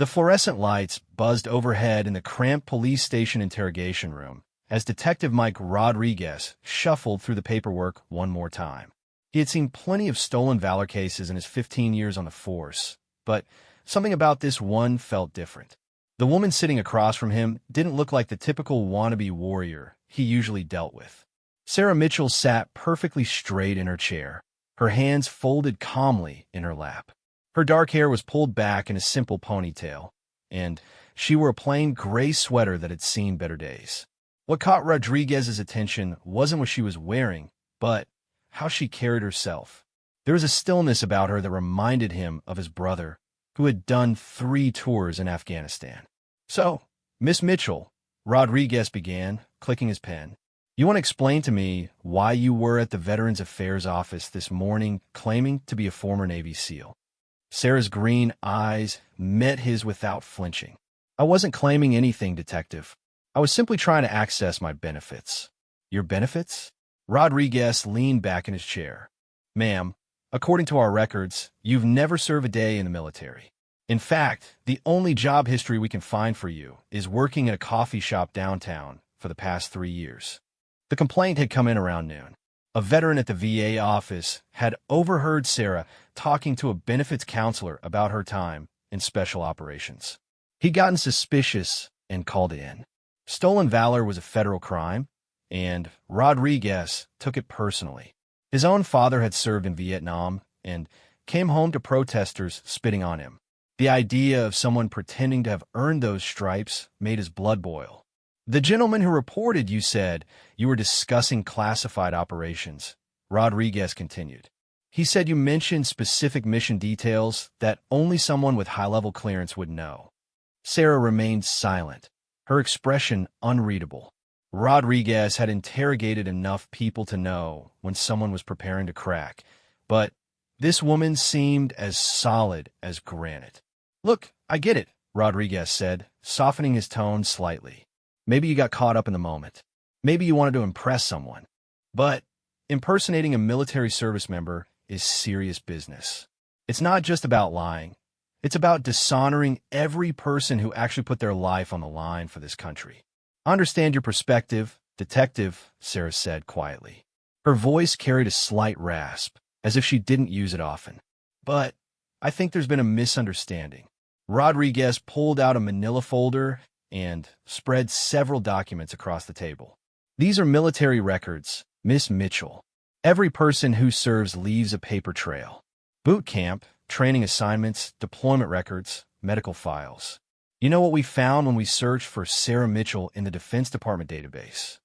The fluorescent lights buzzed overhead in the cramped police station interrogation room as Detective Mike Rodriguez shuffled through the paperwork one more time. He had seen plenty of stolen valor cases in his 15 years on the force, but something about this one felt different. The woman sitting across from him didn't look like the typical wannabe warrior he usually dealt with. Sarah Mitchell sat perfectly straight in her chair, her hands folded calmly in her lap. Her dark hair was pulled back in a simple ponytail, and she wore a plain gray sweater that had seen better days. What caught Rodriguez's attention wasn't what she was wearing, but how she carried herself. There was a stillness about her that reminded him of his brother, who had done 3 tours in Afghanistan. "So, Miss Mitchell," Rodriguez began, clicking his pen, "you want to explain to me why you were at the Veterans Affairs office this morning claiming to be a former Navy SEAL?" Sarah's green eyes met his without flinching. "I wasn't claiming anything, Detective. I was simply trying to access my benefits." "Your benefits?" Rodriguez leaned back in his chair. "Ma'am, according to our records, you've never served a day in the military. In fact, the only job history we can find for you is working at a coffee shop downtown for the past 3 years." The complaint had come in around noon. A veteran at the VA office had overheard Sarah talking to a benefits counselor about her time in special operations. He'd gotten suspicious and called in. Stolen valor was a federal crime, and Rodriguez took it personally. His own father had served in Vietnam and came home to protesters spitting on him. The idea of someone pretending to have earned those stripes made his blood boil. "The gentleman who reported you said you were discussing classified operations," Rodriguez continued. "He said you mentioned specific mission details that only someone with high-level clearance would know." Sarah remained silent, her expression unreadable. Rodriguez had interrogated enough people to know when someone was preparing to crack, but this woman seemed as solid as granite. "Look, I get it," Rodriguez said, softening his tone slightly. "Maybe you got caught up in the moment. Maybe you wanted to impress someone. But impersonating a military service member is serious business. It's not just about lying. It's about dishonoring every person who actually put their life on the line for this country." "I understand your perspective, Detective," Sarah said quietly. Her voice carried a slight rasp, as if she didn't use it often. "But I think there's been a misunderstanding." Rodriguez pulled out a manila folder and spread several documents across the table. "These are military records, Miss Mitchell. Every person who serves leaves a paper trail. Boot camp, training assignments, deployment records, medical files. You know what we found when we searched for Sarah Mitchell in the Defense Department database?"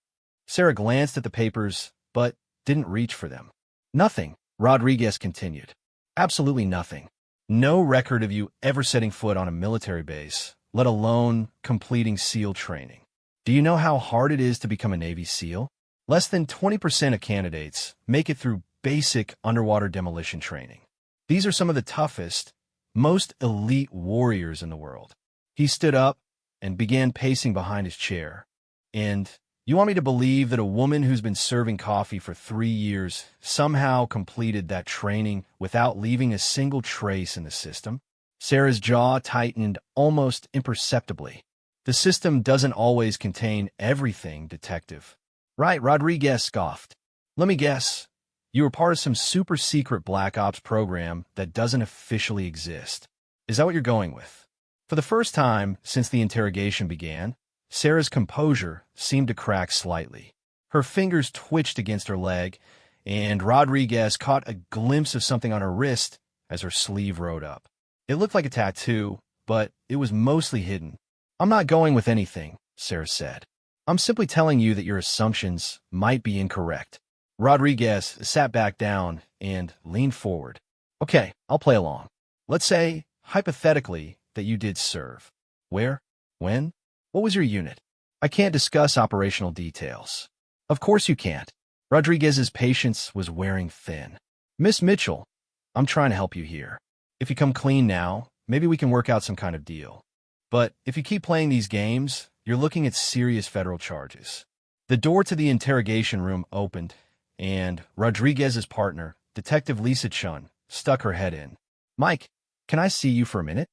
Sarah glanced at the papers, but didn't reach for them. "Nothing," Rodriguez continued. "Absolutely nothing. No record of you ever setting foot on a military base, let alone completing SEAL training. Do you know how hard it is to become a Navy SEAL? Less than 20% of candidates make it through basic underwater demolition training. These are some of the toughest, most elite warriors in the world." He stood up and began pacing behind his chair. "And you want me to believe that a woman who's been serving coffee for 3 years somehow completed that training without leaving a single trace in the system?" Sarah's jaw tightened almost imperceptibly. "The system doesn't always contain everything, Detective." "Right," Rodriguez scoffed. "Let me guess. You were part of some super-secret Black Ops program that doesn't officially exist. Is that what you're going with?" For the first time since the interrogation began, Sarah's composure seemed to crack slightly. Her fingers twitched against her leg, and Rodriguez caught a glimpse of something on her wrist as her sleeve rode up. It looked like a tattoo, but it was mostly hidden. "I'm not going with anything," Sarah said. "I'm simply telling you that your assumptions might be incorrect." Rodriguez sat back down and leaned forward. "Okay, I'll play along. Let's say, hypothetically, that you did serve. Where? When? What was your unit?" "I can't discuss operational details." "Of course you can't." Rodriguez's patience was wearing thin. "Miss Mitchell, I'm trying to help you here. If you come clean now, maybe we can work out some kind of deal. But if you keep playing these games, you're looking at serious federal charges." The door to the interrogation room opened, and Rodriguez's partner, Detective Lisa Chun, stuck her head in. "Mike, can I see you for a minute?"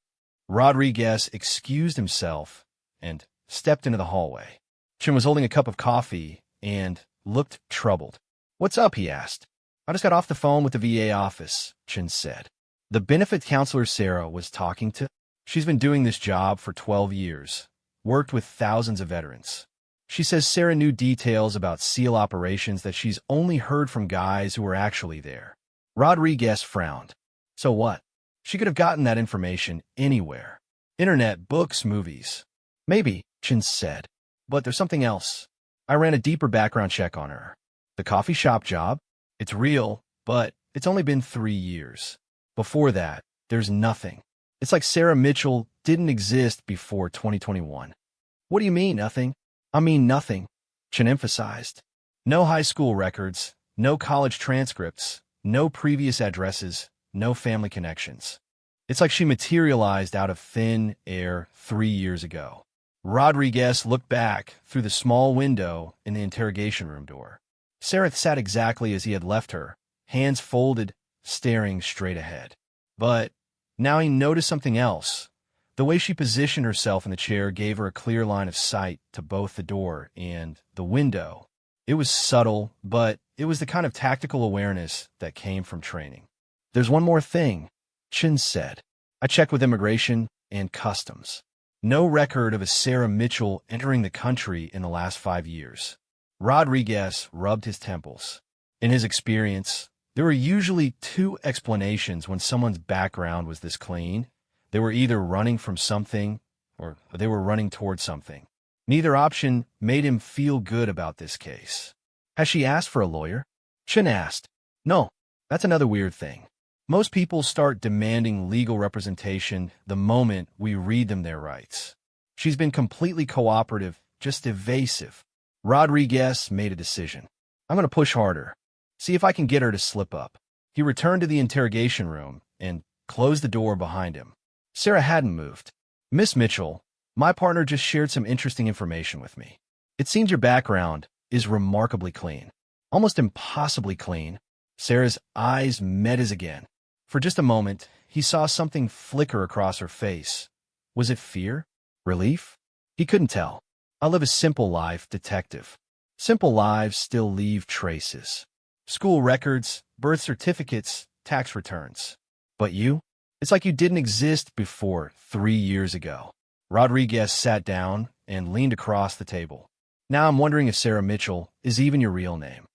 Rodriguez excused himself and stepped into the hallway. Chin was holding a cup of coffee and looked troubled. "What's up?" he asked. "I just got off the phone with the VA office," Chin said. "The benefit counselor Sarah was talking to. She's been doing this job for 12 years, worked with thousands of veterans. She says Sarah knew details about SEAL operations that she's only heard from guys who were actually there." Rodriguez frowned. "So what? She could have gotten that information anywhere. Internet, books, movies." "Maybe," Chin said. "But there's something else. I ran a deeper background check on her. The coffee shop job? It's real, but it's only been 3 years. Before that, there's nothing. It's like Sarah Mitchell didn't exist before 2021. "What do you mean, nothing?" "I mean nothing," Chin emphasized. "No high school records, no college transcripts, no previous addresses, no family connections. It's like she materialized out of thin air 3 years ago." Rodriguez looked back through the small window in the interrogation room door. Sarah sat exactly as he had left her, hands folded, staring straight ahead. But now he noticed something else. The way she positioned herself in the chair gave her a clear line of sight to both the door and the window. It was subtle, but it was the kind of tactical awareness that came from training. "There's one more thing," Chin said. "I checked with immigration and customs. No record of a Sarah Mitchell entering the country in the last 5 years. Rodriguez rubbed his temples. In his experience, there were usually 2 explanations when someone's background was this clean. They were either running from something or they were running toward something. Neither option made him feel good about this case. "Has she asked for a lawyer?" Chin asked. "No, that's another weird thing. Most people start demanding legal representation the moment we read them their rights. She's been completely cooperative, just evasive." Rodriguez made a decision. "I'm going to push harder. See if I can get her to slip up." He returned to the interrogation room and closed the door behind him. Sarah hadn't moved. "Miss Mitchell, my partner just shared some interesting information with me. It seems your background is remarkably clean. Almost impossibly clean." Sarah's eyes met his again. For just a moment, he saw something flicker across her face. Was it fear? Relief? He couldn't tell. "I live a simple life, detective. Simple lives still leave traces. School records, birth certificates, tax returns. But you? It's like you didn't exist before 3 years ago." Rodriguez sat down and leaned across the table. "Now I'm wondering if Sarah Mitchell is even your real name."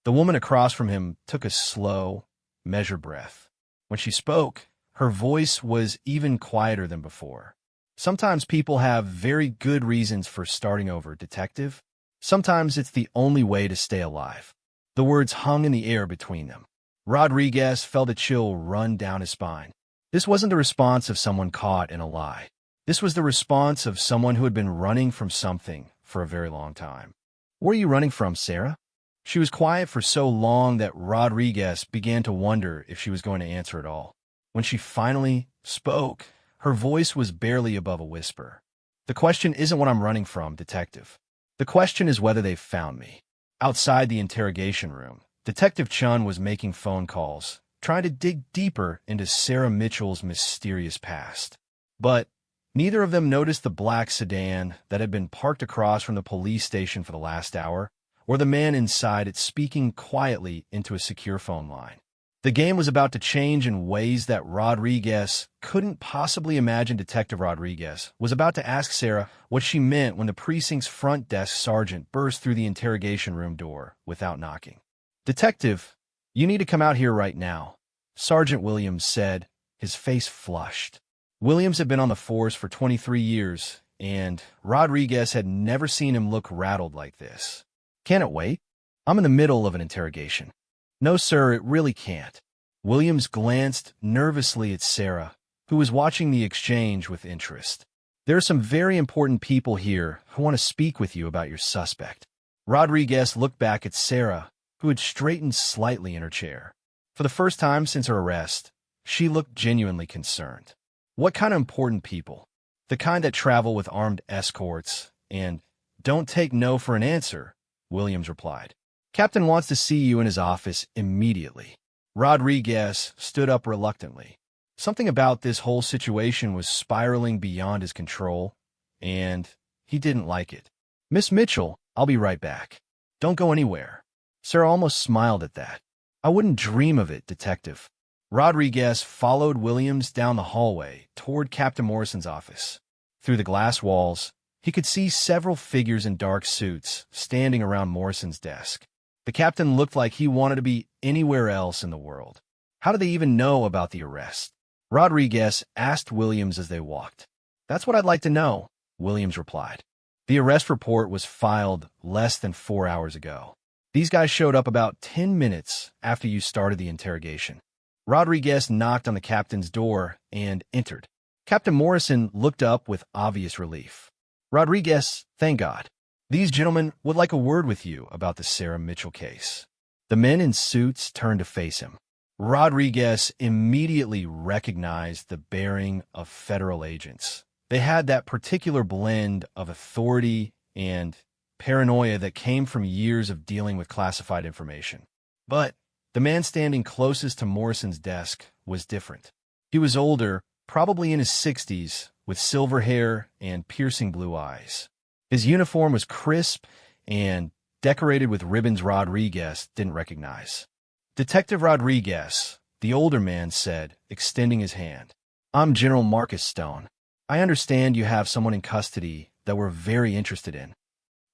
The woman across from him took a slow, measured breath. When she spoke, her voice was even quieter than before. "Sometimes people have very good reasons for starting over, detective. Sometimes it's the only way to stay alive." The words hung in the air between them. Rodriguez felt a chill run down his spine. This wasn't the response of someone caught in a lie. This was the response of someone who had been running from something for a very long time. "Where are you running from, Sarah?" She was quiet for so long that Rodriguez began to wonder if she was going to answer at all. When she finally spoke, her voice was barely above a whisper. "The question isn't what I'm running from, detective. The question is whether they've found me." Outside the interrogation room, Detective Chun was making phone calls, trying to dig deeper into Sarah Mitchell's mysterious past. But neither of them noticed the black sedan that had been parked across from the police station for the last hour, or the man inside it speaking quietly into a secure phone line. The game was about to change in ways that Rodriguez couldn't possibly imagine. Detective Rodriguez was about to ask Sarah what she meant when the precinct's front desk sergeant burst through the interrogation room door without knocking. "Detective, you need to come out here right now," Sergeant Williams said, his face flushed. Williams had been on the force for 23 years, and Rodriguez had never seen him look rattled like this. "Can it wait? I'm in the middle of an interrogation." "No, sir, it really can't." Williams glanced nervously at Sarah, who was watching the exchange with interest. "There are some very important people here who want to speak with you about your suspect." Rodriguez looked back at Sarah, who had straightened slightly in her chair. For the first time since her arrest, she looked genuinely concerned. "What kind of important people?" "The kind that travel with armed escorts and don't take no for an answer," Williams replied. "Captain wants to see you in his office immediately." Rodriguez stood up reluctantly. Something about this whole situation was spiraling beyond his control, and he didn't like it. Miss Mitchell, I'll be right back. Don't go anywhere. Sarah almost smiled at that. I wouldn't dream of it, Detective. Rodriguez followed Williams down the hallway toward Captain Morrison's office. Through the glass walls, he could see several figures in dark suits standing around Morrison's desk. The captain looked like he wanted to be anywhere else in the world. How did they even know about the arrest? Rodriguez asked Williams as they walked. That's what I'd like to know, Williams replied. The arrest report was filed less than 4 hours ago. These guys showed up about 10 minutes after you started the interrogation. Rodriguez knocked on the captain's door and entered. Captain Morrison looked up with obvious relief. Rodriguez, thank God. These gentlemen would like a word with you about the Sarah Mitchell case. The men in suits turned to face him. Rodriguez immediately recognized the bearing of federal agents. They had that particular blend of authority and paranoia that came from years of dealing with classified information. But the man standing closest to Morrison's desk was different. He was older, probably in his 60s, with silver hair and piercing blue eyes. His uniform was crisp and decorated with ribbons Rodriguez didn't recognize. Detective Rodriguez, the older man said, extending his hand. I'm General Marcus Stone. I understand you have someone in custody that we're very interested in.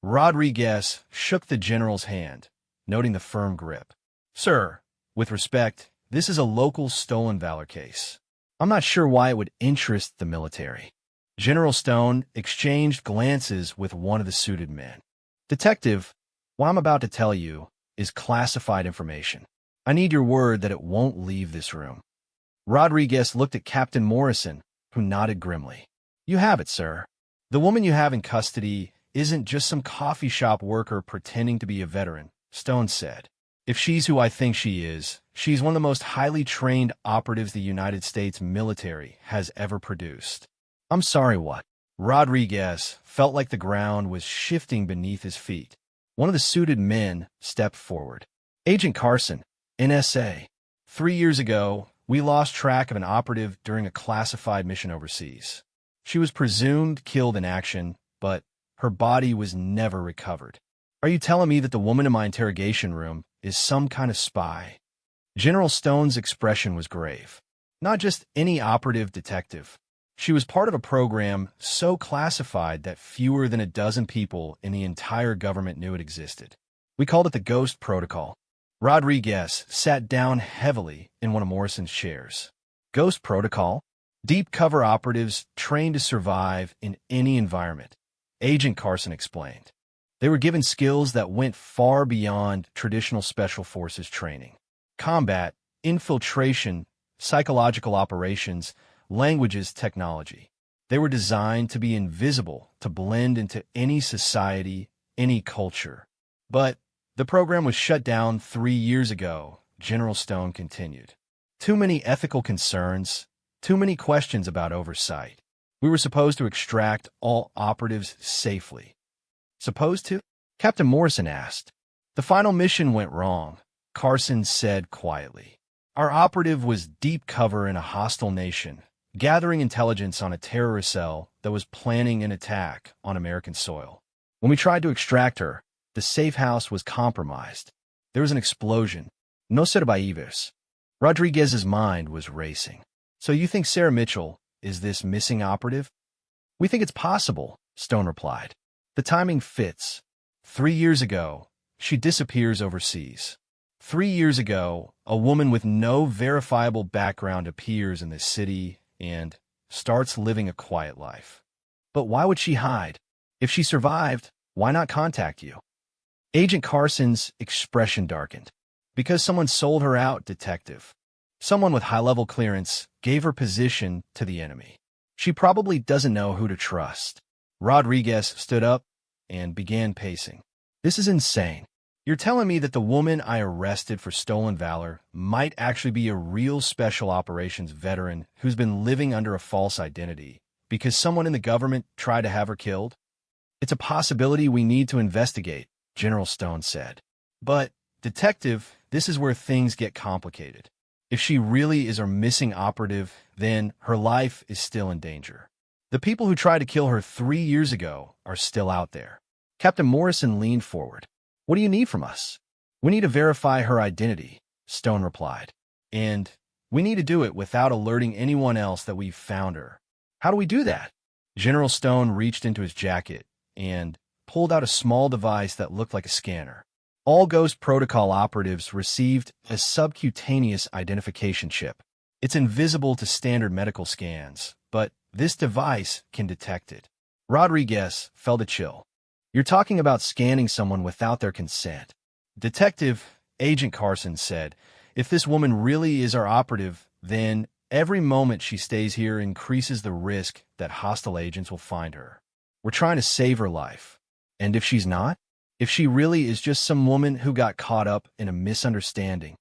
Rodriguez shook the general's hand, noting the firm grip. Sir, with respect, this is a local stolen valor case. I'm not sure why it would interest the military. General Stone exchanged glances with one of the suited men. Detective, what I'm about to tell you is classified information. I need your word that it won't leave this room. Rodriguez looked at Captain Morrison, who nodded grimly. You have it, sir. The woman you have in custody isn't just some coffee shop worker pretending to be a veteran, Stone said. If she's who I think she is, she's one of the most highly trained operatives the United States military has ever produced. I'm sorry, what? Rodriguez felt like the ground was shifting beneath his feet. One of the suited men stepped forward. Agent Carson, NSA. 3 years ago, we lost track of an operative during a classified mission overseas. She was presumed killed in action, but her body was never recovered. Are you telling me that the woman in my interrogation room is some kind of spy? General Stone's expression was grave. Not just any operative detective. She was part of a program so classified that fewer than a dozen people in the entire government knew it existed. We called it the Ghost Protocol. Rodriguez sat down heavily in one of Morrison's chairs. Ghost Protocol? Deep cover operatives trained to survive in any environment, Agent Carson explained. They were given skills that went far beyond traditional special forces training. Combat, infiltration, psychological operations, languages, technology. They were designed to be invisible, to blend into any society, any culture. But the program was shut down 3 years ago, General Stone continued. Too many ethical concerns, too many questions about oversight. We were supposed to extract all operatives safely. Supposed to? Captain Morrison asked. The final mission went wrong, Carson said quietly. Our operative was deep cover in a hostile nation, gathering intelligence on a terrorist cell that was planning an attack on American soil. When we tried to extract her, the safe house was compromised. There was an explosion. No survivors. Rodriguez's mind was racing. So you think Sarah Mitchell is this missing operative? We think it's possible, Stone replied. The timing fits. 3 years ago, she disappears overseas. 3 years ago, a woman with no verifiable background appears in the city and starts living a quiet life. But why would she hide? If she survived, why not contact you? Agent Carson's expression darkened. Because someone sold her out, Detective. Someone with high-level clearance gave her position to the enemy. She probably doesn't know who to trust. Rodriguez stood up and began pacing. This is insane. You're telling me that the woman I arrested for stolen valor might actually be a real special operations veteran who's been living under a false identity because someone in the government tried to have her killed? It's a possibility we need to investigate, General Stone said. But, Detective, this is where things get complicated. If she really is our missing operative, then her life is still in danger. The people who tried to kill her 3 years ago are still out there. Captain Morrison leaned forward. What do you need from us? We need to verify her identity, Stone replied. And we need to do it without alerting anyone else that we've found her. How do we do that? General Stone reached into his jacket and pulled out a small device that looked like a scanner. All Ghost Protocol operatives received a subcutaneous identification chip. It's invisible to standard medical scans, but this device can detect it. Rodriguez felt a chill. You're talking about scanning someone without their consent. Detective Agent Carson said, if this woman really is our operative, then every moment she stays here increases the risk that hostile agents will find her. We're trying to save her life. And if she's not? If she really is just some woman who got caught up in a misunderstanding,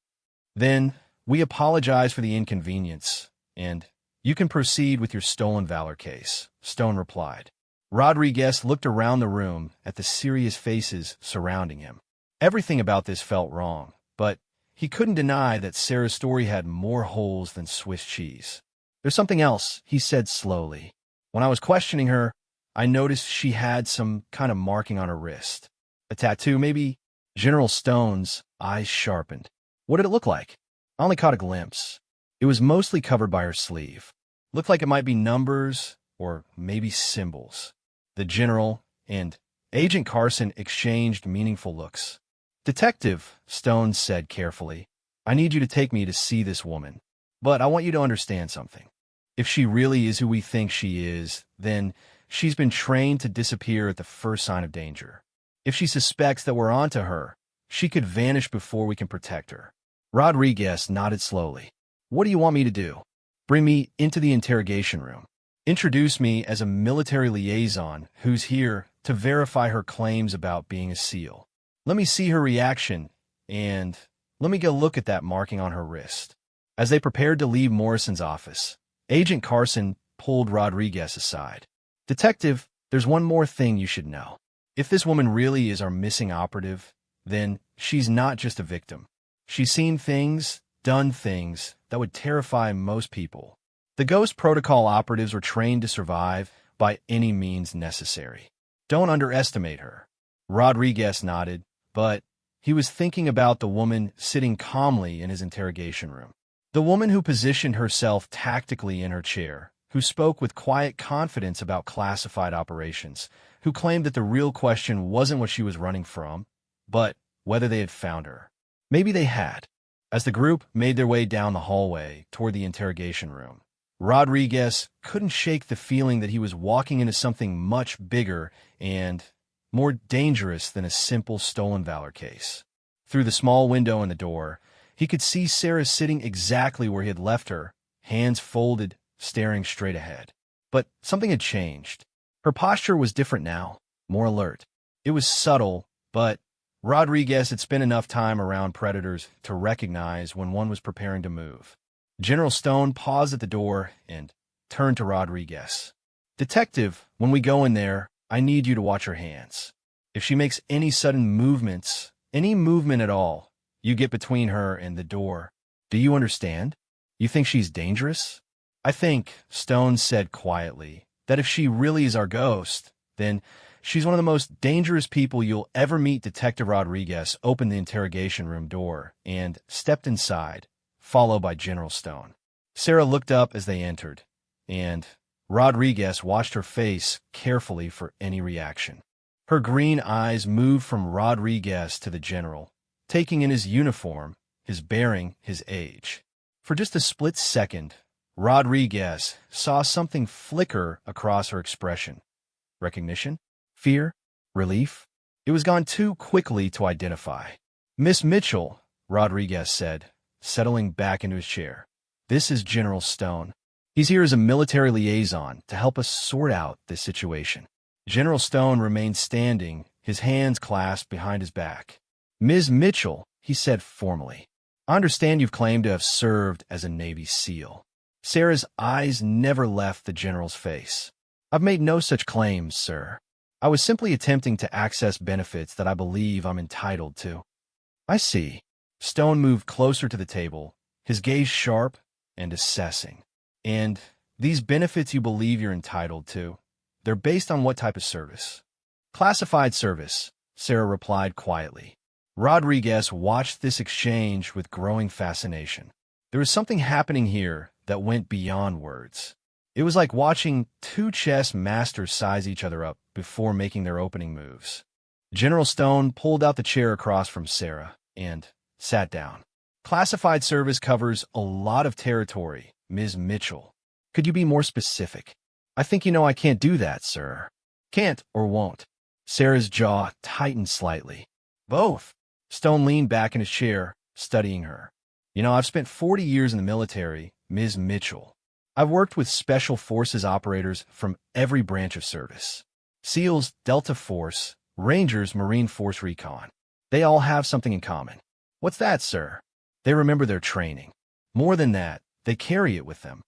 then we apologize for the inconvenience, and you can proceed with your stolen valor case, Stone replied. Rodriguez looked around the room at the serious faces surrounding him. Everything about this felt wrong, but he couldn't deny that Sarah's story had more holes than Swiss cheese. There's something else, he said slowly. When I was questioning her, I noticed she had some kind of marking on her wrist. A tattoo, maybe? General Stone's eyes sharpened. What did it look like? I only caught a glimpse. It was mostly covered by her sleeve. Looked like it might be numbers or maybe symbols. The general and Agent Carson exchanged meaningful looks. Detective, Stone said carefully, I need you to take me to see this woman. But I want you to understand something. If she really is who we think she is, then she's been trained to disappear at the first sign of danger. If she suspects that we're onto her, she could vanish before we can protect her. Rodriguez nodded slowly. What do you want me to do? Bring me into the interrogation room. Introduce me as a military liaison who's here to verify her claims about being a SEAL. Let me see her reaction, and let me get a look at that marking on her wrist. As they prepared to leave Morrison's office, Agent Carson pulled Rodriguez aside. Detective, there's one more thing you should know. If this woman really is our missing operative, then she's not just a victim. She's seen things, done things that would terrify most people. The Ghost Protocol operatives were trained to survive by any means necessary. Don't underestimate her. Rodriguez nodded, but he was thinking about the woman sitting calmly in his interrogation room. The woman who positioned herself tactically in her chair, who spoke with quiet confidence about classified operations, who claimed that the real question wasn't what she was running from, but whether they had found her. Maybe they had. As the group made their way down the hallway toward the interrogation room, Rodriguez couldn't shake the feeling that he was walking into something much bigger and more dangerous than a simple stolen valor case. Through the small window in the door, he could see Sarah sitting exactly where he had left her, hands folded, staring straight ahead. But something had changed. Her posture was different now, more alert. It was subtle, but Rodriguez had spent enough time around predators to recognize when one was preparing to move. General Stone paused at the door and turned to Rodriguez. Detective, when we go in there, I need you to watch her hands. If she makes any sudden movements, any movement at all, you get between her and the door. Do you understand? You think she's dangerous? I think, Stone said quietly, that if she really is our ghost, then she's one of the most dangerous people you'll ever meet. Detective Rodriguez opened the interrogation room door and stepped inside, followed by General Stone. Sarah looked up as they entered, and Rodriguez watched her face carefully for any reaction. Her green eyes moved from Rodriguez to the general, taking in his uniform, his bearing, his age. For just a split second, Rodriguez saw something flicker across her expression. Recognition? Fear? Relief? It was gone too quickly to identify. Miss Mitchell, Rodriguez said, settling back into his chair. This is General Stone. He's here as a military liaison to help us sort out this situation. General Stone remained standing, his hands clasped behind his back. Ms. Mitchell, he said formally, I understand you've claimed to have served as a Navy SEAL. Sarah's eyes never left the general's face. I've made no such claims, sir. I was simply attempting to access benefits that I believe I'm entitled to. I see. Stone moved closer to the table, his gaze sharp and assessing. And these benefits you believe you're entitled to, they're based on what type of service? Classified service, Sarah replied quietly. Rodriguez watched this exchange with growing fascination. There was something happening here that went beyond words. It was like watching two chess masters size each other up before making their opening moves. General Stone pulled out the chair across from Sarah and sat down. Classified service covers a lot of territory, Ms. Mitchell. Could you be more specific? I think you know I can't do that, sir. Can't or won't. Sarah's jaw tightened slightly. Both. Stone leaned back in his chair, studying her. You know, I've spent 40 years in the military, Ms. Mitchell. I've worked with Special Forces operators from every branch of service. SEALs, Delta Force, Rangers, Marine Force Recon. They all have something in common. What's that, sir? They remember their training. More than that, they carry it with them.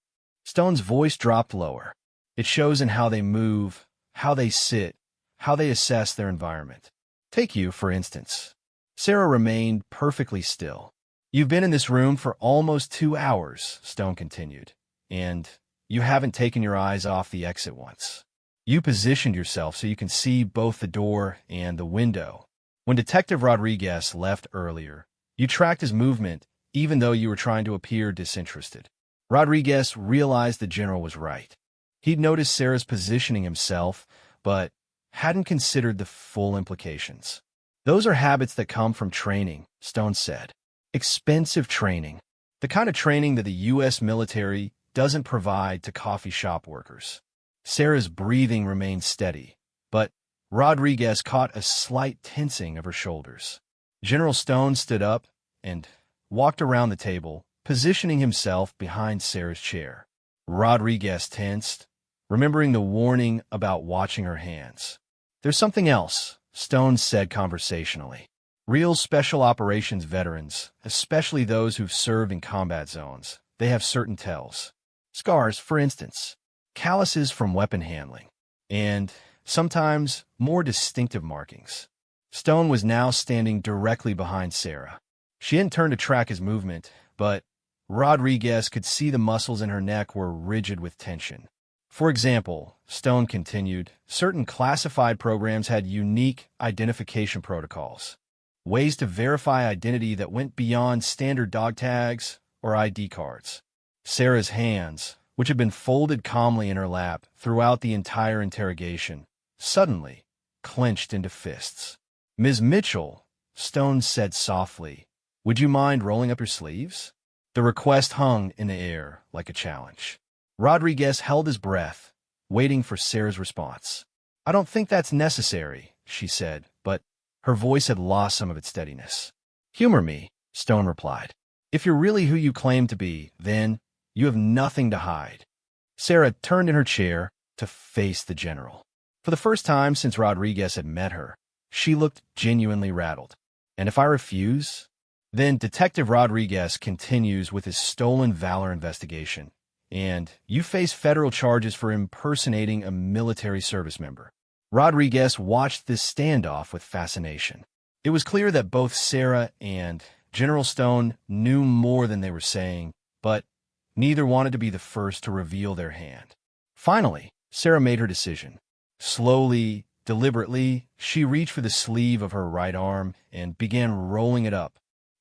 Stone's voice dropped lower. It shows in how they move, how they sit, how they assess their environment. Take you, for instance. Sarah remained perfectly still. You've been in this room for almost 2 hours, Stone continued, and you haven't taken your eyes off the exit once. You positioned yourself so you can see both the door and the window. When Detective Rodriguez left earlier, you tracked his movement even though you were trying to appear disinterested. Rodriguez realized the general was right. He'd noticed Sarah's positioning himself, but hadn't considered the full implications. Those are habits that come from training, Stone said. Expensive training. The kind of training that the U.S. military doesn't provide to coffee shop workers. Sarah's breathing remained steady, but Rodriguez caught a slight tensing of her shoulders. General Stone stood up and walked around the table, positioning himself behind Sarah's chair. Rodriguez tensed, remembering the warning about watching her hands. There's something else, Stone said conversationally. Real special operations veterans, especially those who've served in combat zones, they have certain tells. Scars, for instance, calluses from weapon handling, and sometimes more distinctive markings. Stone was now standing directly behind Sarah. She hadn't turned to track his movement, but Rodriguez could see the muscles in her neck were rigid with tension. For example, Stone continued, certain classified programs had unique identification protocols, ways to verify identity that went beyond standard dog tags or ID cards. Sarah's hands, which had been folded calmly in her lap throughout the entire interrogation, suddenly clenched into fists. Ms. Mitchell, Stone said softly, would you mind rolling up your sleeves? The request hung in the air like a challenge. Rodriguez held his breath, waiting for Sarah's response. I don't think that's necessary, she said, but her voice had lost some of its steadiness. Humor me, Stone replied. If you're really who you claim to be, then you have nothing to hide. Sarah turned in her chair to face the general. For the first time since Rodriguez had met her, she looked genuinely rattled. And if I refuse? Then Detective Rodriguez continues with his stolen valor investigation, and you face federal charges for impersonating a military service member. Rodriguez watched this standoff with fascination. It was clear that both Sarah and General Stone knew more than they were saying, but neither wanted to be the first to reveal their hand. Finally, Sarah made her decision. Slowly, deliberately, she reached for the sleeve of her right arm and began rolling it up.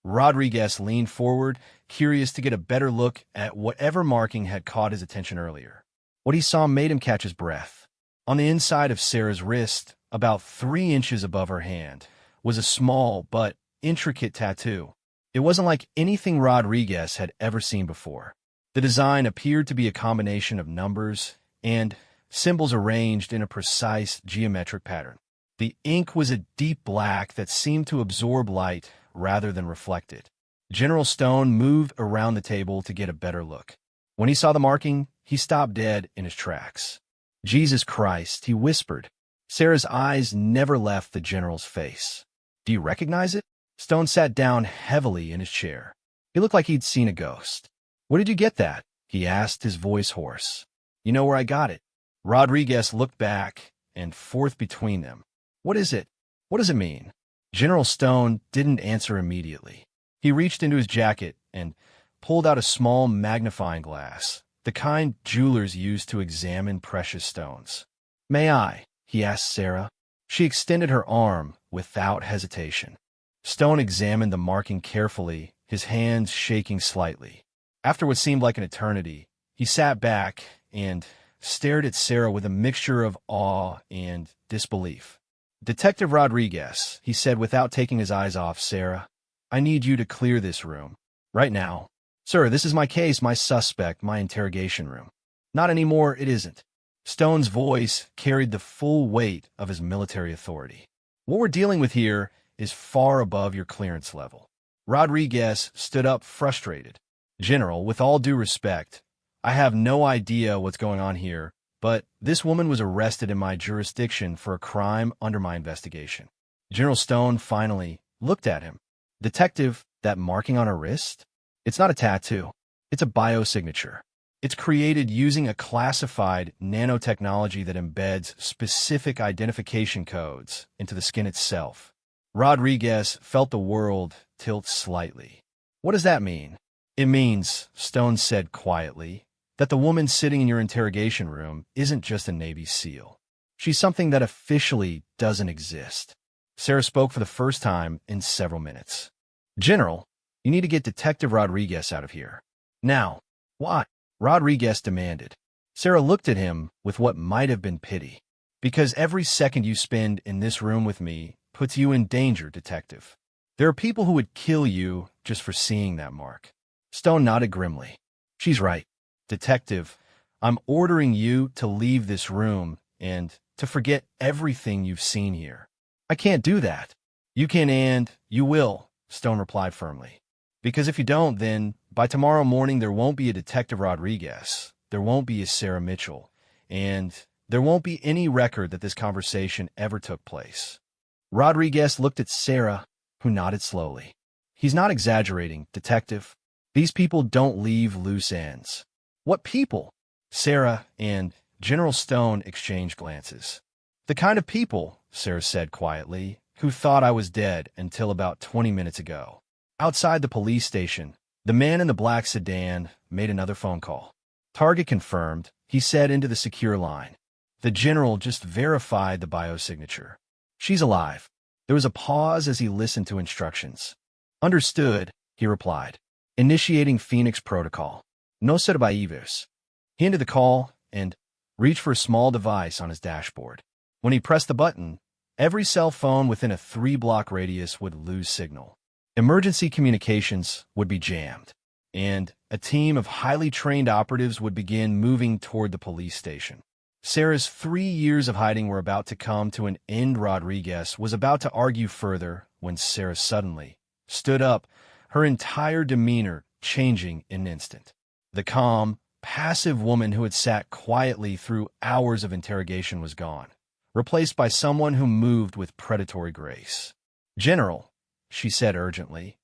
Rodriguez leaned forward, curious to get a better look at whatever marking had caught his attention earlier. What he saw made him catch his breath. On the inside of Sarah's wrist, about 3 inches above her hand, was a small but intricate tattoo. It wasn't like anything Rodriguez had ever seen before. The design appeared to be a combination of numbers and symbols arranged in a precise geometric pattern. The ink was a deep black that seemed to absorb light rather than reflect it. General Stone moved around the table to get a better look. When he saw the marking, he stopped dead in his tracks. Jesus Christ, he whispered. Sarah's eyes never left the general's face. Do you recognize it? Stone sat down heavily in his chair. He looked like he'd seen a ghost. Where did you get that? He asked, his voice hoarse. You know where I got it. Rodriguez looked back and forth between them. What is it? What does it mean? General Stone didn't answer immediately. He reached into his jacket and pulled out a small magnifying glass, the kind jewelers use to examine precious stones. "May I?" he asked Sarah. She extended her arm without hesitation. Stone examined the marking carefully, his hands shaking slightly. After what seemed like an eternity, he sat back and stared at Sarah with a mixture of awe and disbelief. "Detective Rodriguez," he said without taking his eyes off Sarah, "I need you to clear this room. Right now. Sir, this is my case, my suspect, my interrogation room." "Not anymore, it isn't." Stone's voice carried the full weight of his military authority. "What we're dealing with here is far above your clearance level." Rodriguez stood up frustrated. "General, with all due respect, I have no idea what's going on here, but this woman was arrested in my jurisdiction for a crime under my investigation." General Stone finally looked at him. "Detective, that marking on her wrist? It's not a tattoo. It's a biosignature. It's created using a classified nanotechnology that embeds specific identification codes into the skin itself." Rodriguez felt the world tilt slightly. "What does that mean?" "It means," Stone said quietly, "that the woman sitting in your interrogation room isn't just a Navy SEAL. She's something that officially doesn't exist." Sarah spoke for the first time in several minutes. "General, you need to get Detective Rodriguez out of here. Now." "Why?" Rodriguez demanded. Sarah looked at him with what might have been pity. "Because every second you spend in this room with me puts you in danger, Detective. There are people who would kill you just for seeing that mark." Stone nodded grimly. "She's right. Detective, I'm ordering you to leave this room and to forget everything you've seen here." "I can't do that." "You can and you will," Stone replied firmly. "Because if you don't, then by tomorrow morning there won't be a Detective Rodriguez, there won't be a Sarah Mitchell, and there won't be any record that this conversation ever took place." Rodriguez looked at Sarah, who nodded slowly. "He's not exaggerating, Detective. These people don't leave loose ends." "What people?" Sarah and General Stone exchanged glances. "The kind of people," Sarah said quietly, "who thought I was dead until about 20 minutes ago." Outside the police station, the man in the black sedan made another phone call. "Target confirmed," he said into the secure line. The general just verified the biosignature. "She's alive." There was a pause as he listened to instructions. "Understood," he replied. "Initiating Phoenix protocol. No survivors." He ended the call and reached for a small device on his dashboard. When he pressed the button, every cell phone within a 3-block radius would lose signal. Emergency communications would be jammed, and a team of highly trained operatives would begin moving toward the police station. Sarah's 3 years of hiding were about to come to an end. Rodriguez was about to argue further when Sarah suddenly stood up, her entire demeanor changing in an instant. The calm, passive woman who had sat quietly through hours of interrogation was gone, replaced by someone who moved with predatory grace. "General," she said urgently,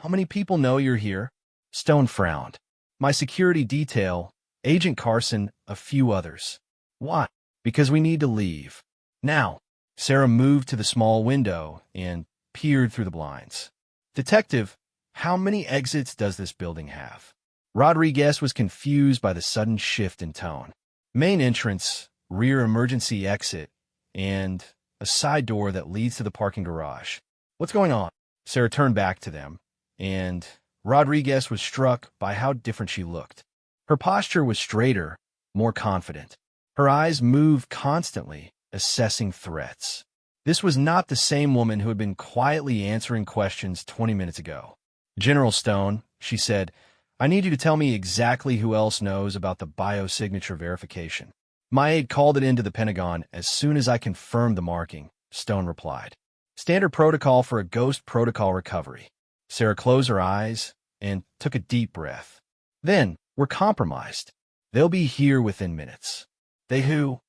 "how many people know you're here?" Stone frowned. "My security detail, Agent Carson, a few others." "Why?" "Because we need to leave. Now." Sarah moved to the small window and peered through the blinds. "Detective, how many exits does this building have?" Rodriguez was confused by the sudden shift in tone. "Main entrance, rear emergency exit, and a side door that leads to the parking garage." "What's going on?" Sarah turned back to them, and Rodriguez was struck by how different she looked. Her posture was straighter, more confident. Her eyes moved constantly, assessing threats. This was not the same woman who had been quietly answering questions 20 minutes ago. "General Stone," she said, "I need you to tell me exactly who else knows about the biosignature verification." "My aide called it into the Pentagon as soon as I confirmed the marking," Stone replied. "Standard protocol for a ghost protocol recovery." Sarah closed her eyes and took a deep breath. "Then, we're compromised. They'll be here within minutes." "They who?"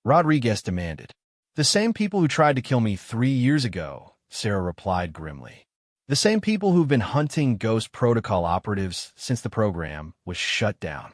Rodriguez demanded. "The same people who tried to kill me 3 years ago," Sarah replied grimly. "The same people who've been hunting Ghost Protocol operatives since the program was shut down."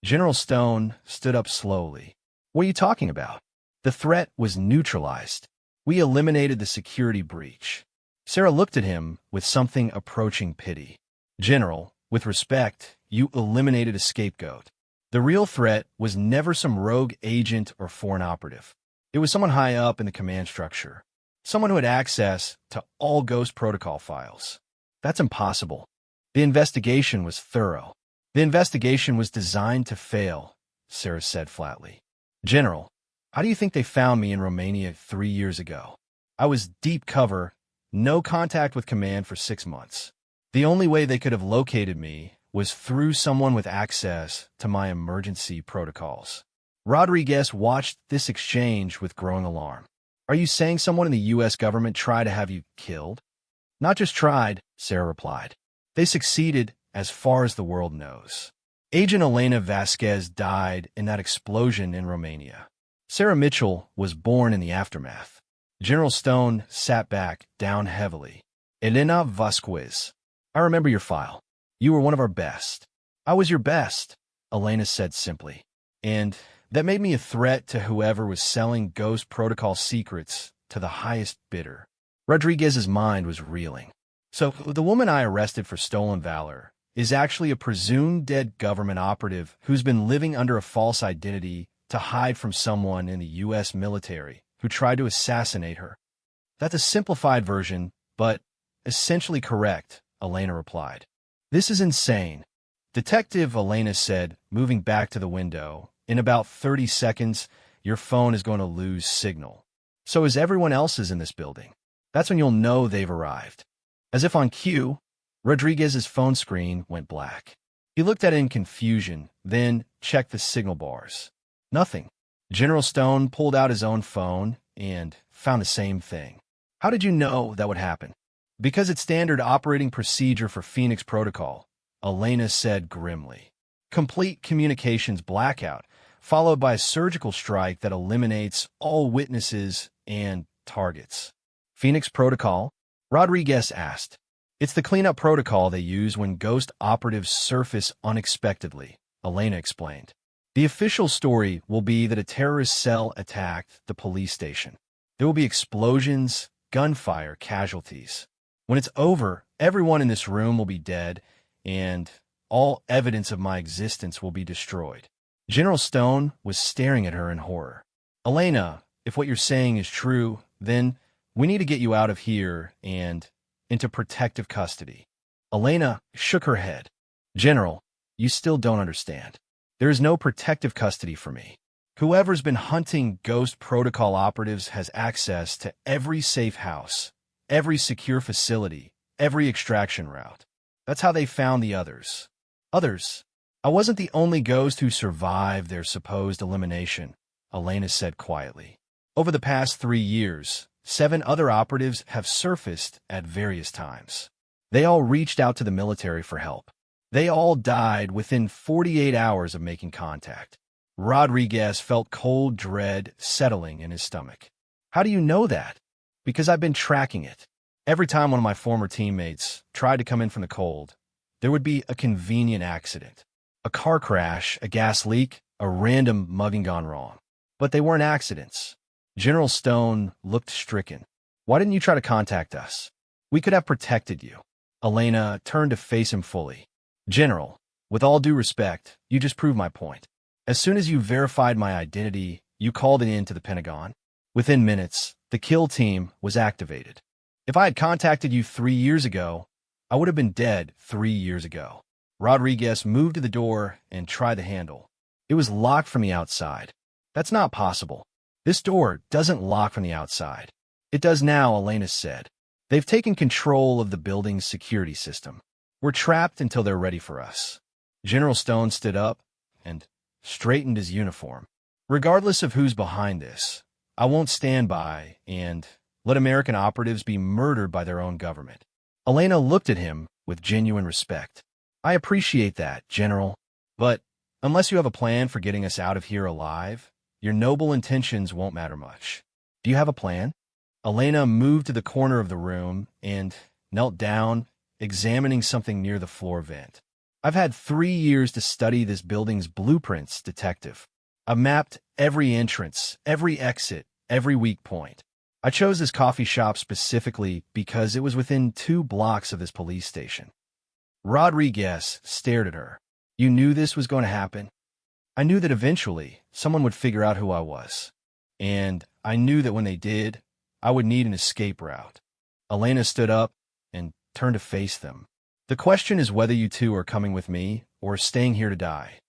General Stone stood up slowly. "What are you talking about?" "The threat was neutralized. We eliminated the security breach." Sarah looked at him with something approaching pity. "General, With respect, you eliminated a scapegoat. The real threat was never some rogue agent or foreign operative. It was someone high up in the command structure. Someone who had access to all Ghost Protocol files. That's impossible. The investigation was thorough. The investigation was designed to fail, Sarah said flatly. General, how do you think they found me in Romania 3 years ago? I was deep cover, no contact with command for 6 months. The only way they could have located me was through someone with access to my emergency protocols. Rodriguez watched this exchange with growing alarm. Are you saying someone in the U.S. government tried to have you killed? Not just tried, Sarah replied. They succeeded as far as the world knows. Agent Elena Vasquez died in that explosion in Romania. Sarah Mitchell was born in the aftermath. General Stone sat back, down heavily. Elena Vasquez. I remember your file. You were one of our best. I was your best, Elena said simply. And that made me a threat to whoever was selling Ghost Protocol secrets to the highest bidder. Rodriguez's mind was reeling. So the woman I arrested for stolen valor is actually a presumed dead government operative who's been living under a false identity to hide from someone in the U.S. military who tried to assassinate her. That's a simplified version, but essentially correct, Elena replied. This is insane. Detective Elena said, moving back to the window. In about 30 seconds, your phone is going to lose signal. So is everyone else's in this building. That's when you'll know they've arrived. As if on cue, Rodriguez's phone screen went black. He looked at it in confusion, then checked the signal bars. Nothing. General Stone pulled out his own phone and found the same thing. How did you know that would happen? Because it's standard operating procedure for Phoenix Protocol, Elena said grimly. Complete communications blackout, followed by a surgical strike that eliminates all witnesses and targets. Phoenix Protocol? Rodriguez asked. It's the cleanup protocol they use when ghost operatives surface unexpectedly, Elena explained. The official story will be that a terrorist cell attacked the police station. There will be explosions, gunfire, casualties. When it's over, everyone in this room will be dead, and all evidence of my existence will be destroyed. General Stone was staring at her in horror. Elena, if what you're saying is true, then we need to get you out of here and into protective custody. Elena shook her head. General, you still don't understand. There is no protective custody for me. Whoever's been hunting Ghost Protocol operatives has access to every safe house, every secure facility, every extraction route. That's how they found the others. Others? I wasn't the only ghost who survived their supposed elimination, Elena said quietly. Over the past 3 years, 7 other operatives have surfaced at various times. They all reached out to the military for help. They all died within 48 hours of making contact. Rodriguez felt cold dread settling in his stomach. How do you know that? Because I've been tracking it. Every time one of my former teammates tried to come in from the cold, there would be a convenient accident. A car crash, a gas leak, a random mugging gone wrong. But they weren't accidents. General Stone looked stricken. Why didn't you try to contact us? We could have protected you. Elena turned to face him fully. General, with all due respect, you just proved my point. As soon as you verified my identity, you called it in to the Pentagon. Within minutes, the kill team was activated. If I had contacted you 3 years ago, I would have been dead 3 years ago. Rodriguez moved to the door and tried the handle. It was locked from the outside. That's not possible. This door doesn't lock from the outside. It does now, Elena said. They've taken control of the building's security system. We're trapped until they're ready for us. General Stone stood up and straightened his uniform. Regardless of who's behind this, I won't stand by and let American operatives be murdered by their own government. Elena looked at him with genuine respect. I appreciate that, General, but unless you have a plan for getting us out of here alive, your noble intentions won't matter much. Do you have a plan? Elena moved to the corner of the room and knelt down, examining something near the floor vent. I've had 3 years to study this building's blueprints, Detective. I've mapped every entrance, every exit, every weak point. I chose this coffee shop specifically because it was within 2 blocks of this police station. Rodriguez stared at her. You knew this was going to happen? I knew that eventually someone would figure out who I was. And I knew that when they did, I would need an escape route. Elena stood up and turned to face them. The question is whether you two are coming with me or staying here to die.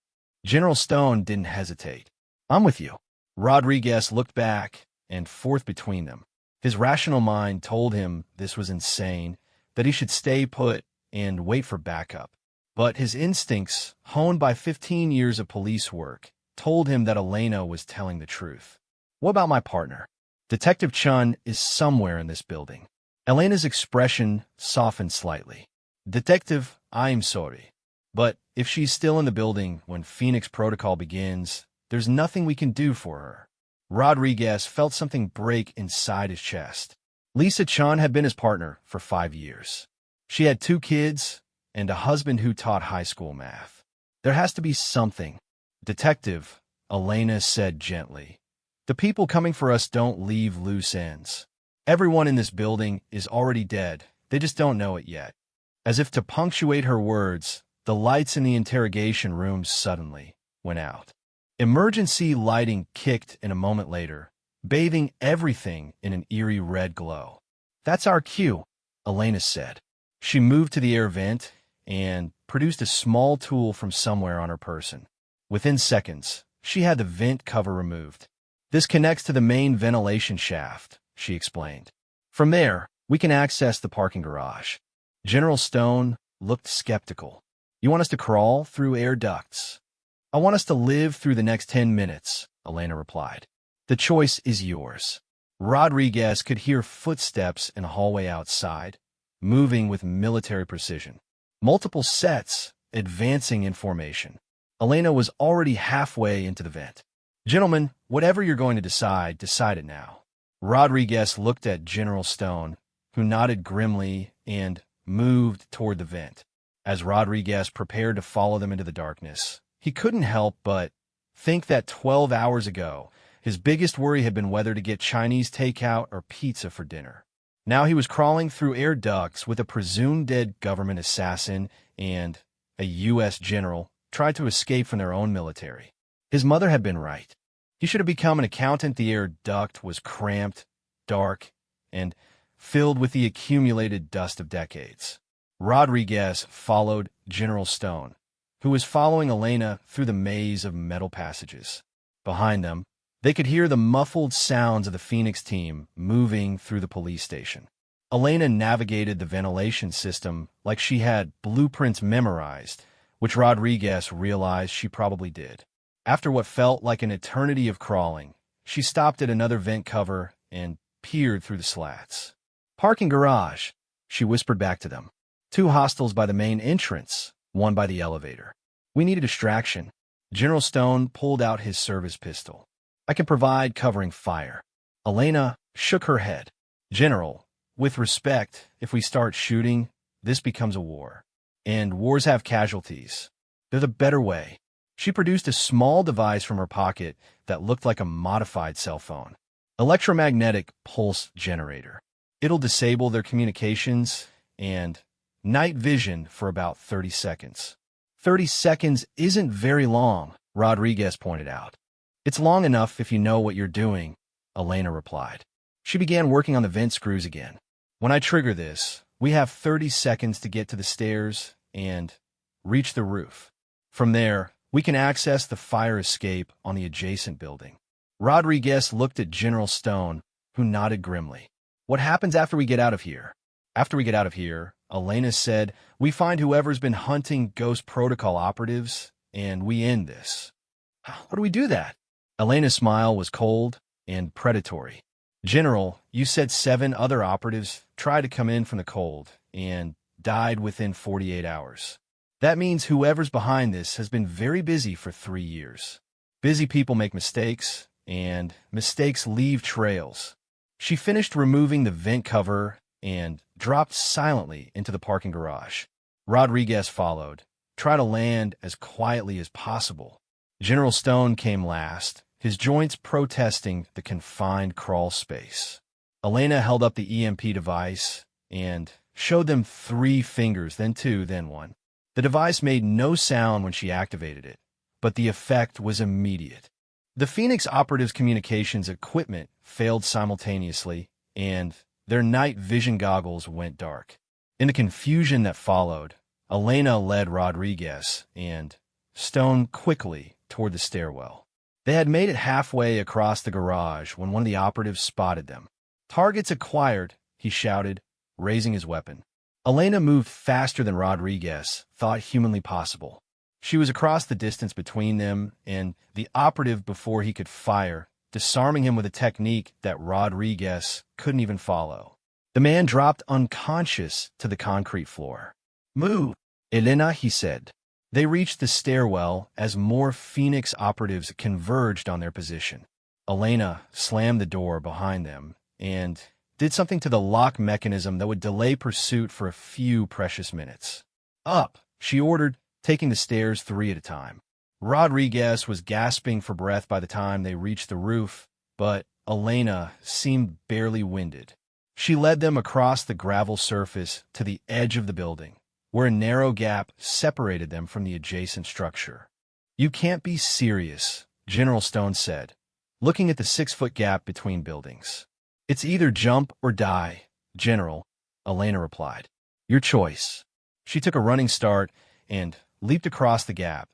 General Stone didn't hesitate. I'm with you. Rodriguez looked back and forth between them. His rational mind told him this was insane, that he should stay put and wait for backup. But his instincts, honed by 15 years of police work, told him that Elena was telling the truth. What about my partner? Detective Chun is somewhere in this building. Elena's expression softened slightly. Detective, I'm sorry, but if she's still in the building when Phoenix Protocol begins, there's nothing we can do for her. Rodriguez felt something break inside his chest. Lisa Chun had been his partner for 5 years. She had 2 kids and a husband who taught high school math. There has to be something. Detective, Elena said gently. The people coming for us don't leave loose ends. Everyone in this building is already dead. They just don't know it yet. As if to punctuate her words, the lights in the interrogation room suddenly went out. Emergency lighting kicked in a moment later, bathing everything in an eerie red glow. That's our cue, Elena said. She moved to the air vent and produced a small tool from somewhere on her person. Within seconds, she had the vent cover removed. This connects to the main ventilation shaft, she explained. From there, we can access the parking garage. General Stone looked skeptical. You want us to crawl through air ducts? I want us to live through the next 10 minutes, Elena replied. The choice is yours. Rodriguez could hear footsteps in a hallway outside, moving with military precision. Multiple sets advancing in formation. Elena was already halfway into the vent. Gentlemen, whatever you're going to decide it now. Rodriguez looked at General Stone, who nodded grimly and moved toward the vent. As Rodriguez prepared to follow them into the darkness, he couldn't help but think that 12 hours ago, his biggest worry had been whether to get Chinese takeout or pizza for dinner. Now he was crawling through air ducts with a presumed dead government assassin and a U.S. general tried to escape from their own military. His mother had been right. He should have become an accountant. The air duct was cramped, dark, and filled with the accumulated dust of decades. Rodriguez followed General Stone, who was following Elena through the maze of metal passages. Behind them, they could hear the muffled sounds of the Phoenix team moving through the police station. Elena navigated the ventilation system like she had blueprints memorized, which Rodriguez realized she probably did. After what felt like an eternity of crawling, she stopped at another vent cover and peered through the slats. Parking garage, she whispered back to them. 2 hostiles by the main entrance, 1 by the elevator. We need a distraction. General Stone pulled out his service pistol. I can provide covering fire. Elena shook her head. General, with respect, if we start shooting, this becomes a war. And wars have casualties. They're the better way. She produced a small device from her pocket that looked like a modified cell phone. Electromagnetic pulse generator. It'll disable their communications and night vision for about 30 seconds. 30 seconds isn't very long, Rodriguez pointed out. It's long enough if you know what you're doing, Elena replied. She began working on the vent screws again. When I trigger this, we have 30 seconds to get to the stairs and reach the roof. From there, we can access the fire escape on the adjacent building. Rodriguez looked at General Stone, who nodded grimly. What happens after we get out of here? After we get out of here, Elena said, we find whoever's been hunting Ghost Protocol operatives, and we end this. How do we do that? Elena's smile was cold and predatory. General, you said 7 other operatives tried to come in from the cold and died within 48 hours. That means whoever's behind this has been very busy for 3 years. Busy people make mistakes, and mistakes leave trails. She finished removing the vent cover and dropped silently into the parking garage. Rodriguez followed, trying to land as quietly as possible. General Stone came last, his joints protesting the confined crawl space. Elena held up the EMP device and showed them 3 fingers, then 2, then 1. The device made no sound when she activated it, but the effect was immediate. The Phoenix Operatives' communications equipment failed simultaneously, and their night vision goggles went dark. In the confusion that followed, Elena led Rodriguez and Stone quickly toward the stairwell. They had made it halfway across the garage when one of the operatives spotted them. "Targets acquired," he shouted, raising his weapon. Elena moved faster than Rodriguez thought humanly possible. She was across the distance between them and the operative before he could fire, disarming him with a technique that Rodriguez couldn't even follow. The man dropped unconscious to the concrete floor. "Move, Elena," he said. They reached the stairwell as more Phoenix operatives converged on their position. Elena slammed the door behind them and did something to the lock mechanism that would delay pursuit for a few precious minutes. "Up," she ordered, taking the stairs 3 at a time. Rodriguez was gasping for breath by the time they reached the roof, but Elena seemed barely winded. She led them across the gravel surface to the edge of the building, where a narrow gap separated them from the adjacent structure. "You can't be serious," General Stone said, looking at the 6-foot gap between buildings. "It's either jump or die, General," Elena replied. "Your choice." She took a running start and leaped across the gap,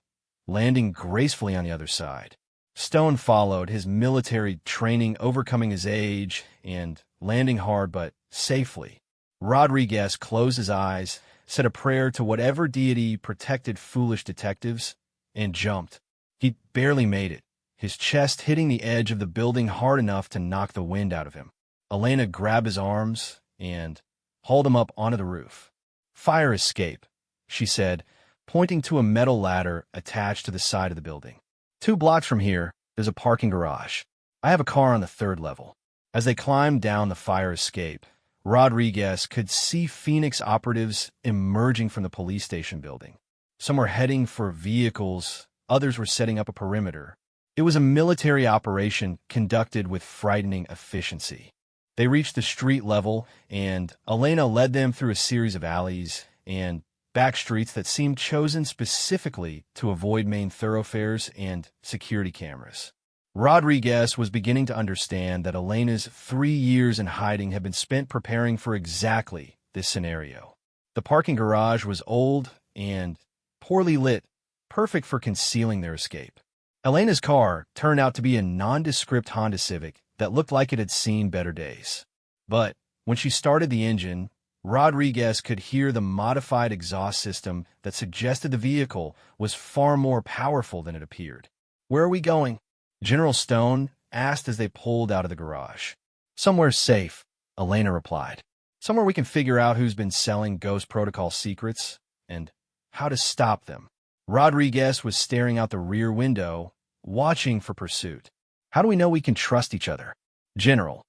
landing gracefully on the other side. Stone followed, his military training overcoming his age and landing hard but safely. Rodriguez closed his eyes, said a prayer to whatever deity protected foolish detectives, and jumped. He barely made it, his chest hitting the edge of the building hard enough to knock the wind out of him. Elena grabbed his arms and hauled him up onto the roof. "Fire escape," she said, pointing to a metal ladder attached to the side of the building. 2 blocks from here, there's a parking garage. I have a car on the 3rd level." As they climbed down the fire escape, Rodriguez could see Phoenix operatives emerging from the police station building. Some were heading for vehicles, others were setting up a perimeter. It was a military operation conducted with frightening efficiency. They reached the street level, and Elena led them through a series of alleys and back streets that seemed chosen specifically to avoid main thoroughfares and security cameras. Rodriguez was beginning to understand that Elena's 3 years in hiding had been spent preparing for exactly this scenario. The parking garage was old and poorly lit, perfect for concealing their escape. Elena's car turned out to be a nondescript Honda Civic that looked like it had seen better days. But when she started the engine, Rodriguez could hear the modified exhaust system that suggested the vehicle was far more powerful than it appeared. "Where are we going?" General Stone asked as they pulled out of the garage. "Somewhere safe," Elena replied. "Somewhere we can figure out who's been selling Ghost Protocol secrets and how to stop them." Rodriguez was staring out the rear window, watching for pursuit. "How do we know we can trust each other?" "General,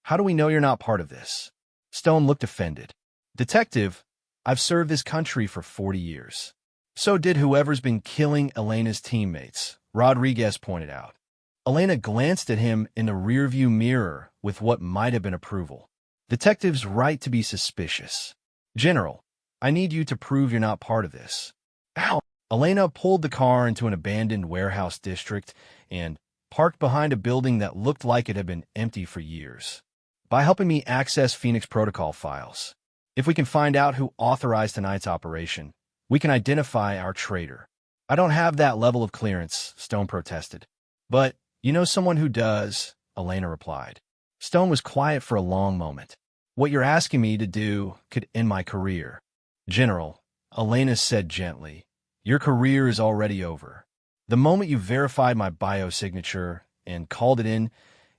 how do we know you're not part of this?" Stone looked offended. "Detective, I've served this country for 40 years. So did whoever's been killing Elena's teammates," Rodriguez pointed out. Elena glanced at him in the rearview mirror with what might have been approval. "Detective's right to be suspicious. General, I need you to prove you're not part of this." "Ow!" Elena pulled the car into an abandoned warehouse district and parked behind a building that looked like it had been empty for years. "By helping me access Phoenix Protocol files. If we can find out who authorized tonight's operation, we can identify our traitor." "I don't have that level of clearance," Stone protested. "But you know someone who does," Elena replied. Stone was quiet for a long moment. "What you're asking me to do could end my career." "General," Elena said gently, "your career is already over. The moment you verified my biosignature and called it in,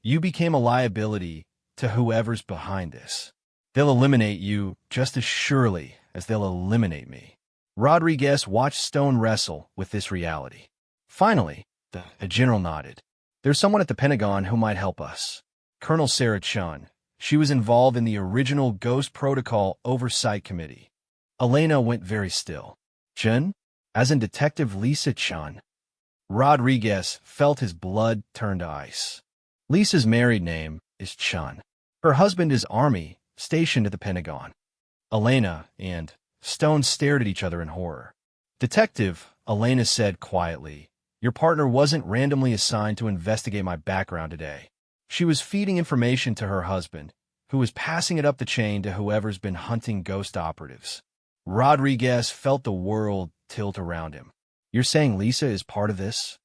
you became a liability to whoever's behind this. They'll eliminate you just as surely as they'll eliminate me." Rodriguez watched Stone wrestle with this reality. Finally, the general nodded. "There's someone at the Pentagon who might help us. Colonel Sarah Chun. She was involved in the original Ghost Protocol Oversight Committee." Elena went very still. "Chun? As in Detective Lisa Chun?" Rodriguez felt his blood turn to ice. "Lisa's married name is Chun. Her husband is Army, stationed at the Pentagon." Elena and Stone stared at each other in horror. Detective, Elena said quietly, your partner wasn't randomly assigned to investigate my background today. She was feeding information to her husband, who was passing it up the chain to whoever's been hunting ghost operatives. Rodriguez felt the world tilt around him. You're saying Lisa is part of this?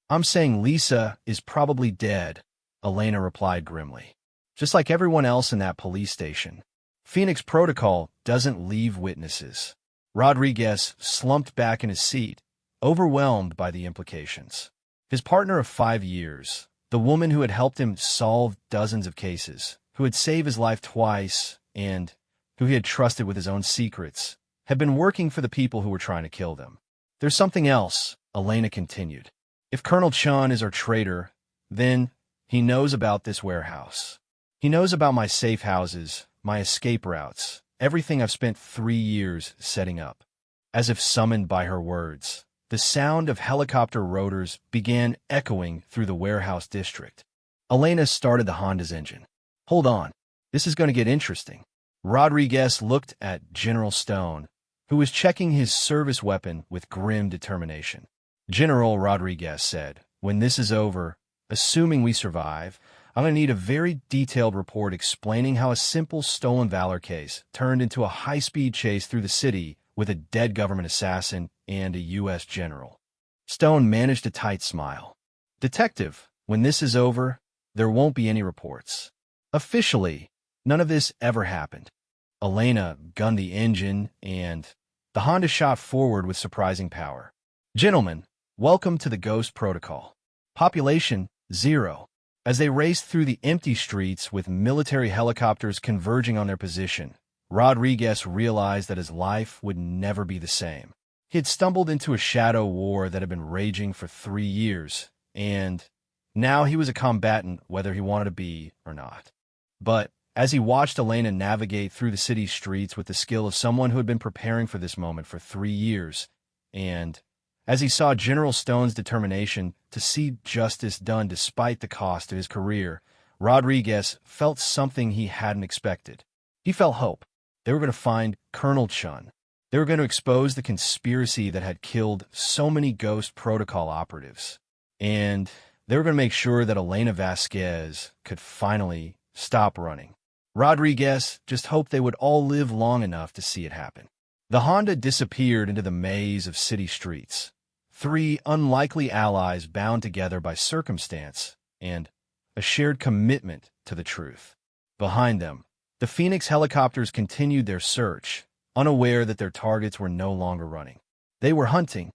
I'm saying Lisa is probably dead, Elena replied grimly. Just like everyone else in that police station. Phoenix Protocol doesn't leave witnesses. Rodriguez slumped back in his seat, overwhelmed by the implications. His partner of 5 years, the woman who had helped him solve dozens of cases, who had saved his life twice, and who he had trusted with his own secrets, had been working for the people who were trying to kill them. There's something else, Elena continued. If Colonel Chun is our traitor, then he knows about this warehouse. He knows about my safe houses, my escape routes, everything I've spent 3 years setting up. As if summoned by her words, the sound of helicopter rotors began echoing through the warehouse district. Elena started the Honda's engine. Hold on, this is going to get interesting. Rodriguez looked at General Stone, who was checking his service weapon with grim determination. General, Rodriguez said, when this is over, assuming we survive, I'm going to need a very detailed report explaining how a simple stolen valor case turned into a high-speed chase through the city with a dead government assassin and a U.S. general. Stone managed a tight smile. Detective, when this is over, there won't be any reports. Officially, none of this ever happened. Elena gunned the engine, and the Honda shot forward with surprising power. Gentlemen, welcome to the Ghost Protocol. Population 0. As they raced through the empty streets with military helicopters converging on their position, Rodriguez realized that his life would never be the same. He had stumbled into a shadow war that had been raging for 3 years, and now he was a combatant whether he wanted to be or not. But as he watched Elena navigate through the city's streets with the skill of someone who had been preparing for this moment for 3 years, and as he saw General Stone's determination to see justice done despite the cost of his career, Rodriguez felt something he hadn't expected. He felt hope. They were going to find Colonel Chun. They were going to expose the conspiracy that had killed so many Ghost Protocol operatives. And they were going to make sure that Elena Vasquez could finally stop running. Rodriguez just hoped they would all live long enough to see it happen. The Honda disappeared into the maze of city streets. 3 unlikely allies bound together by circumstance and a shared commitment to the truth. Behind them, the Phoenix helicopters continued their search, unaware that their targets were no longer running. They were hunting,